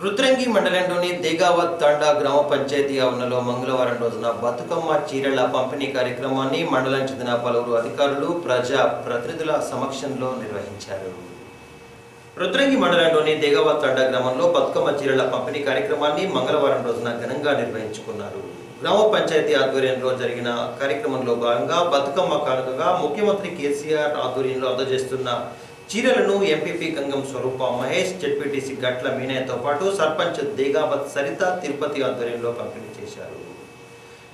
రుద్రంగి మండలంలోని దేగావత్ తాండా గ్రామ పంచాయతీ ఆవరణలో మంగళవారం రోజున బతుకమ్మ చీరల పంపిణీ కార్యక్రమాన్ని మండలం చెందిన పలువురు అధికారులు ప్రజా ప్రతినిధుల సమక్షంలో నిర్వహించారు. రుద్రంగి మండలంలోని దేగావత్ తాండా గ్రామంలో బతుకమ్మ చీరల పంపిణీ కార్యక్రమాన్ని మంగళవారం రోజున ఘనంగా నిర్వహించుకున్నారు. గ్రామ పంచాయతీ ఆధ్వర్యంలో జరిగిన కార్యక్రమంలో భాగంగా బతుకమ్మ కానుకగా ముఖ్యమంత్రి కేసీఆర్ ఆధ్వర్యంలో అందజేస్తున్న చీరలను ఎంపీపీ గంగం స్వరూప మహేష్, జెడ్పీటీసీ గట్ల మీనయ్యతో పాటు సర్పంచ్ దేగావత్ సరిత తిరుపతి ఆధ్వర్యంలో పంపిణీ చేశారు.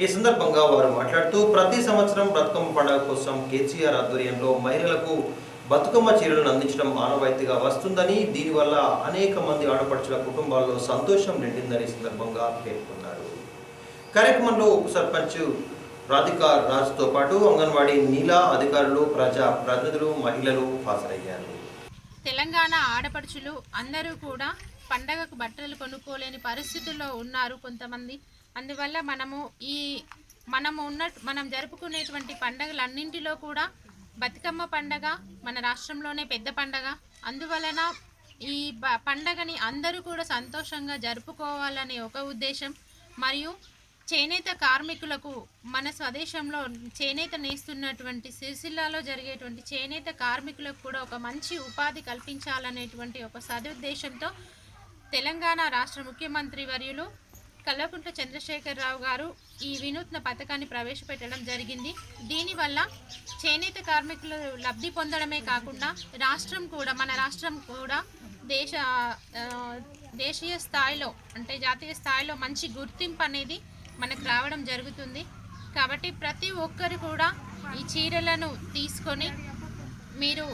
ఈ సందర్భంగా వారు మాట్లాడుతూ ప్రతి సంవత్సరం బతుకమ్మ పండుగ కోసం కేసీఆర్ ఆధ్వర్యంలో మహిళలకు బతుకమ్మ చీరలను అందించడం ఆనవాయితీగా వస్తుందని, దీనివల్ల అనేక మంది ఆడపడుచుల కుటుంబాల్లో సంతోషం నిండిందని సందర్భంగా పేర్కొన్నారు. కార్యక్రమంలో ఉప సర్పంచ్ రాధికా రాజ్తో పాటు అంగన్వాడీ నీలా అధికారులు, ప్రజా ప్రతినిధులు, మహిళలు హాజరయ్యారు. తెలంగాణ ఆడపడుచులు అందరూ కూడా పండగకు బట్టలు కొనుక్కోలేని పరిస్థితుల్లో ఉన్నారు కొంతమంది. అందువల్ల మనం జరుపుకునేటువంటి పండగలన్నింటిలో కూడా బతుకమ్మ పండగ మన రాష్ట్రంలోనే పెద్ద పండగ. అందువలన ఈ పండగని అందరూ కూడా సంతోషంగా జరుపుకోవాలనే ఒక ఉద్దేశం, మరియు చేనేత కార్మికులకు మన స్వదేశంలో చేనేత నేస్తున్నటువంటి సిరిసిల్లాలో జరిగేటువంటి చేనేత కార్మికులకు కూడా ఒక మంచి ఉపాధి కల్పించాలనేటువంటి ఒక సదుద్దేశంతో తెలంగాణ రాష్ట్ర ముఖ్యమంత్రి వర్యులు కల్వకుంట్ల చంద్రశేఖరరావు గారు ఈ వినూత్న పథకాన్ని ప్రవేశపెట్టడం జరిగింది. దీనివల్ల చేనేత కార్మికులు లబ్ధి పొందడమే కాకుండా మన రాష్ట్రం కూడా దేశీయ స్థాయిలో అంటే జాతీయ స్థాయిలో మంచి గుర్తింపు అనేది మనకు రావడం జరుగుతుంది. కాబట్టి ప్రతి ఒక్కరు కూడా ఈ చీరలను తీసుకొని మీరు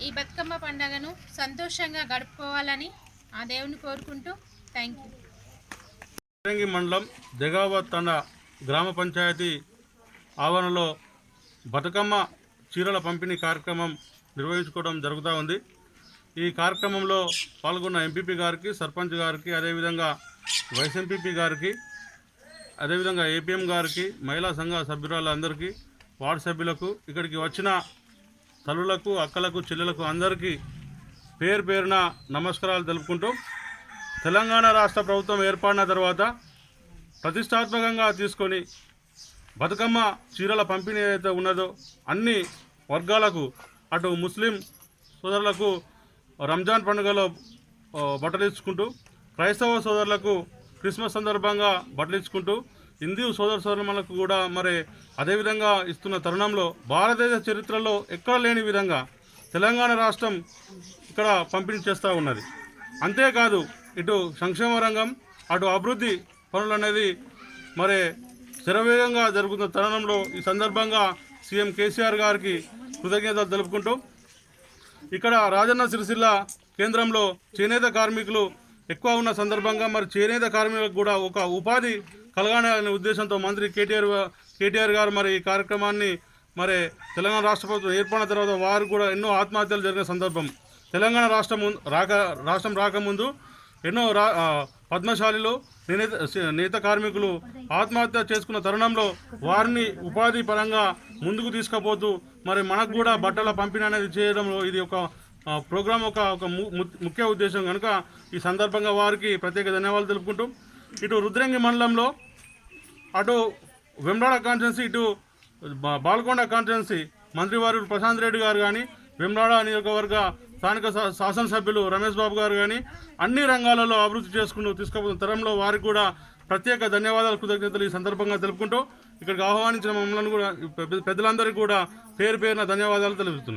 ఈ బతుకమ్మ పండుగను సంతోషంగా గడుపుకోవాలని ఆ దేవుని కోరుకుంటూ థ్యాంక్ యూ. రుద్రంగి మండలం దేగావత్ తాండా గ్రామ పంచాయతీ ఆవరణలో బతుకమ్మ చీరల పంపిణీ కార్యక్రమం నిర్వహించుకోవడం జరుగుతూ ఉంది. ఈ కార్యక్రమంలో పాల్గొన్న ఎంపీపీ గారికి, సర్పంచ్ గారికి, అదేవిధంగా వైస్ ఎంపీపీ గారికి, అదేవిధంగా ఏపీఎం గారికి, మహిళా సంఘ సభ్యురాలందరికీ, వార్డు సభ్యులకు, ఇక్కడికి వచ్చిన తల్లులకు, అక్కలకు, చెల్లెలకు అందరికీ పేరున నమస్కారాలు తెలుపుకుంటూ, తెలంగాణ రాష్ట్ర ప్రభుత్వం ఏర్పడిన తర్వాత ప్రతిష్టాత్మకంగా తీసుకొని బతుకమ్మ చీరల పంపిణీ ఏదైతే ఉన్నదో అన్ని వర్గాలకు, అటు ముస్లిం సోదరులకు రంజాన్ పండుగలో బట్టలు ఇచ్చుకుంటూ, క్రైస్తవ సోదరులకు క్రిస్మస్ సందర్భంగా బట్టలు ఇచ్చుకుంటూ, హిందూ సోదరులకు కూడా మరి అదేవిధంగా ఇస్తున్న తరుణంలో భారతదేశ చరిత్రలో ఎక్కడ లేని విధంగా తెలంగాణ రాష్ట్రం ఇక్కడ పంపిణీ చేస్తూ ఉన్నది. అంతేకాదు ఇటు సంక్షేమ రంగం, అటు అభివృద్ధి పనులు అనేది మరి శరవేగంగా జరుగుతున్న తరుణంలో ఈ సందర్భంగా సీఎం కేసీఆర్ గారికి కృతజ్ఞతలు తెలుపుకుంటూ, ఇక్కడ రాజన్న సిరిసిల్ల కేంద్రంలో చేనేత కార్మికులు ఎక్కువ ఉన్న సందర్భంగా మరి చేనేత కార్మికులకు కూడా ఒక ఉపాధి కలగాలనే ఉద్దేశంతో మంత్రి కేటీఆర్ గారు మరి ఈ కార్యక్రమాన్ని మరి తెలంగాణ రాష్ట్ర ప్రభుత్వం ఏర్పడిన తర్వాత వారు కూడా ఎన్నో ఆత్మహత్యలు జరిగిన సందర్భం. తెలంగాణ రాష్ట్రం రాకముందు ఎన్నో పద్మశాలిలో నేత కార్మికులు ఆత్మహత్య చేసుకున్న తరుణంలో వారిని ఉపాధి పరంగా ముందుకు తీసుకుపోతూ మరి మనకు కూడా బట్టల పంపిణీ అనేది చేయడంలో ఇది ఒక ప్రోగ్రాం ఒక ముఖ్య ఉద్దేశం కనుక ఈ సందర్భంగా వారికి ప్రత్యేక ధన్యవాదాలు తెలుపుకుంటూ, ఇటు రుద్రంగి మండలంలో అటు వెమ్లాడ కాన్స్టిట్యున్సీ, ఇటు బాల్కొండ కాన్స్టిట్యున్సీ మంత్రివారు ప్రశాంత్ రెడ్డి గారు కానీ, వెమ్లాడ నియోజకవర్గ స్థానిక శాసనసభ్యులు రమేష్ బాబు గారు కానీ అన్ని రంగాలలో అభివృద్ధి తీసుకుపోతున్న తరంలో వారికి కూడా ప్రత్యేక ధన్యవాదాలు, కృతజ్ఞతలు ఈ సందర్భంగా తెలుపుకుంటూ, ఇక్కడికి ఆహ్వానించిన మమ్మల్ని కూడా పెద్దలందరికీ కూడా పేరున ధన్యవాదాలు తెలుపుతున్నాను.